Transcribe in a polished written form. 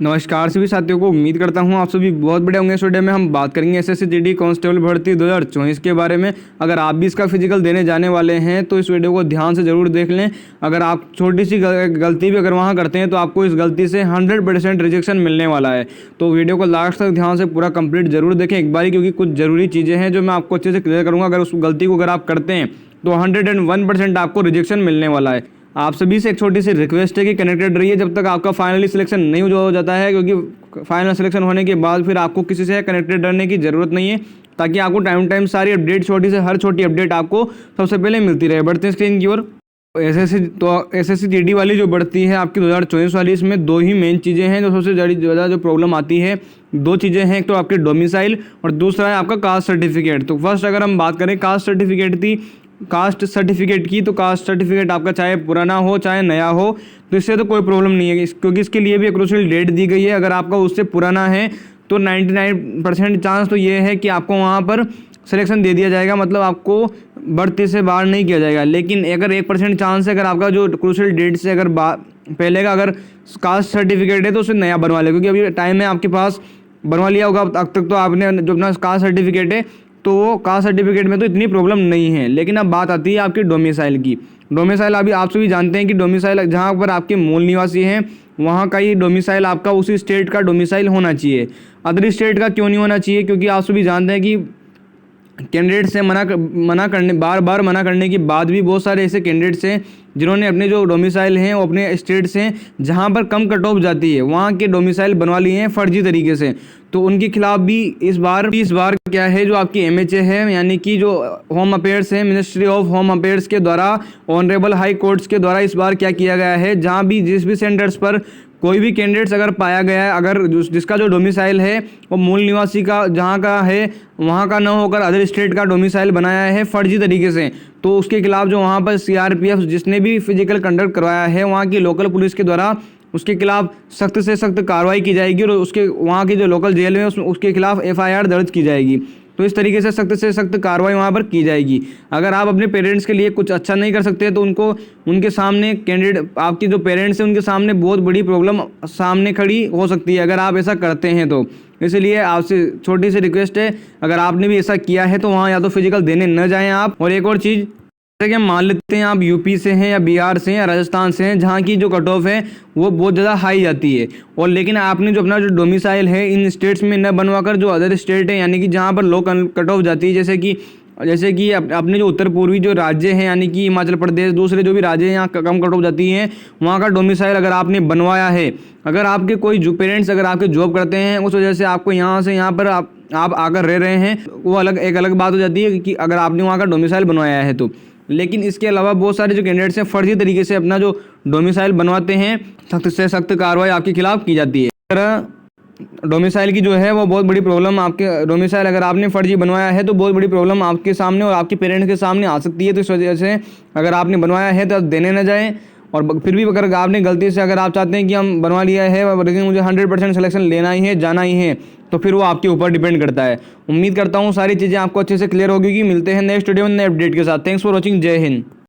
नमस्कार सभी साथियों को, उम्मीद करता हूं आप सभी बहुत बढ़िया होंगे। इस वीडियो में हम बात करेंगे एसएससी जीडी कांस्टेबल भर्ती 2024 के बारे में। अगर आप भी इसका फिजिकल देने जाने वाले हैं तो इस वीडियो को ध्यान से ज़रूर देख लें। अगर आप छोटी सी गलती भी अगर वहां करते हैं तो आपको इस गलती से 100% रिजेक्शन मिलने वाला है। तो वीडियो को लास्ट तक ध्यान से पूरा कंप्लीट जरूर देखें एक बारी, क्योंकि कुछ ज़रूरी चीज़ें हैं जो मैं आपको अच्छे से क्लियर करूँगा। अगर उस गलती को अगर आप करते हैं तो 101% आपको रिजेक्शन मिलने वाला है। आप सभी से एक छोटी सी रिक्वेस्ट है कि कनेक्टेड रहिए जब तक आपका फाइनली सिलेक्शन नहीं हो जाता है, क्योंकि फाइनल सिलेक्शन होने के बाद फिर आपको किसी से कनेक्टेड रहने की ज़रूरत नहीं है, ताकि आपको टाइम सारी अपडेट, छोटी से हर छोटी अपडेट आपको सबसे पहले मिलती रहे। बढ़ते हैं स्क्रीन की ओर। एसएससी जीडी वाली जो बढ़ती है आपकी 2024 वाली, इसमें दो ही मेन चीज़ें हैं जो सबसे ज़्यादा जो प्रॉब्लम आती है। दो चीज़ें हैं, एक तो आपके डोमिसाइल और दूसरा है आपका कास्ट सर्टिफिकेट। तो फर्स्ट अगर हम बात करें कास्ट सर्टिफिकेट की, तो कास्ट सर्टिफिकेट आपका चाहे पुराना हो चाहे नया हो, तो इससे तो कोई प्रॉब्लम नहीं है, क्योंकि इसके लिए भी एक क्रूशियल डेट दी गई है। अगर आपका उससे पुराना है तो 99% चांस तो ये है कि आपको वहाँ पर सिलेक्शन दे दिया जाएगा, मतलब आपको भर्ती से बाहर नहीं किया जाएगा। लेकिन अगर 1% चांस है, अगर आपका जो क्रूशियल डेट से अगर पहले का अगर कास्ट सर्टिफिकेट है तो उसे नया बनवा ले, क्योंकि अभी टाइम है आपके पास, बनवा लिया होगा अब तक तो आपने जो अपना कास्ट सर्टिफिकेट है, तो वो कास्ट सर्टिफिकेट में तो इतनी प्रॉब्लम नहीं है। लेकिन अब बात आती है आपकी डोमिसाइल की। डोमिसाइल अभी आप सभी जानते हैं कि डोमिसाइल जहाँ पर आपके मूल निवासी हैं वहाँ का ही डोमिसाइल आपका उसी स्टेट का डोमिसाइल होना चाहिए। अदर स्टेट का क्यों नहीं होना चाहिए? क्योंकि आप सभी जानते हैं कि कैंडिडेट से बार बार मना करने के बाद भी बहुत सारे ऐसे कैंडिडेट्स हैं जिन्होंने अपने जो डोमिसाइल हैं वो अपने स्टेट से जहां पर कम कट ऑफ जाती है वहां के डोमिसाइल बनवा लिए हैं फर्जी तरीके से। तो उनके खिलाफ भी इस बार क्या है, जो आपकी एमएचए है, यानी कि जो होम अफेयर्स है, मिनिस्ट्री ऑफ होम अफेयर्स के द्वारा, ऑनरेबल हाई कोर्ट्स के द्वारा इस बार क्या किया गया है, जहाँ भी जिस भी सेंटर्स पर कोई भी कैंडिडेट्स अगर पाया गया है, अगर जिसका जो डोमिसाइल है वो मूल निवासी का जहाँ का है वहाँ का न होकर अदर स्टेट का डोमिसाइल बनाया है फर्जी तरीके से, तो उसके खिलाफ जो वहाँ पर सीआरपीएफ जिसने भी फिजिकल कंडक्ट करवाया है वहाँ की लोकल पुलिस के द्वारा उसके खिलाफ सख्त से सख्त कार्रवाई की जाएगी और उसके वहाँ की जो लोकल जेल में उसके खिलाफ एफआईआर दर्ज की जाएगी। तो इस तरीके से सख्त कार्रवाई वहाँ पर की जाएगी। अगर आप अपने पेरेंट्स के लिए कुछ अच्छा नहीं कर सकते तो उनके सामने कैंडिडेट, आपके जो पेरेंट्स हैं उनके सामने बहुत बड़ी प्रॉब्लम सामने खड़ी हो सकती है अगर आप ऐसा करते हैं तो। इसलिए आपसे छोटी सी रिक्वेस्ट है, अगर आपने भी ऐसा किया है तो वहाँ या तो फिजिकल देने न जाएं आप। और एक और चीज़, जैसे कि हम मान लेते हैं आप यूपी से हैं या बिहार से हैं या राजस्थान से हैं, जहाँ की जो कट ऑफ है वो बहुत ज़्यादा हाई जाती है, और लेकिन आपने जो अपना जो डोमिसाइल है इन स्टेट्स में न बनवाकर जो अदर स्टेट है, यानी कि जहाँ पर लो कट ऑफ जाती है, जैसे कि अपने जो उत्तर पूर्वी जो राज्य हैं, यानी कि हिमाचल प्रदेश, दूसरे जो भी राज्य हैं यहाँ कम कट ऑफ जाती हैं, वहाँ का डोमिसाइल अगर आपने बनवाया है, अगर आपके कोई जो पेरेंट्स अगर आपके जॉब करते हैं उस वजह से आपको यहाँ से यहाँ पर आप आकर रह रहे हैं, वो एक अलग बात हो जाती है कि अगर आपने वहाँ का डोमिसाइल बनवाया है तो। लेकिन इसके अलावा बहुत सारे जो कैंडिडेट्स हैं फर्जी तरीके से अपना जो डोमिसाइल बनवाते हैं, सख्त से सख्त कार्रवाई आपके खिलाफ की जाती है। डोमिसाइल की जो है वो बहुत बड़ी प्रॉब्लम, आपके डोमिसाइल अगर आपने फर्जी बनवाया है तो बहुत बड़ी प्रॉब्लम आपके सामने और आपके पेरेंट्स के सामने आ सकती है। तो इस वजह से अगर आपने बनवाया है तो देने न जाएं, और फिर भी अगर आपने गलती से अगर आप चाहते हैं कि हम बनवा लिया है लेकिन मुझे 100% सिलेक्शन लेना ही है, जाना ही है, तो फिर वो आपके ऊपर डिपेंड करता है। उम्मीद करता हूँ सारी चीज़ें आपको अच्छे से क्लियर होगी। मिलते हैं नेक्स्ट वीडियो में नए अपडेट के साथ। Thanks for watching. जय हिंद।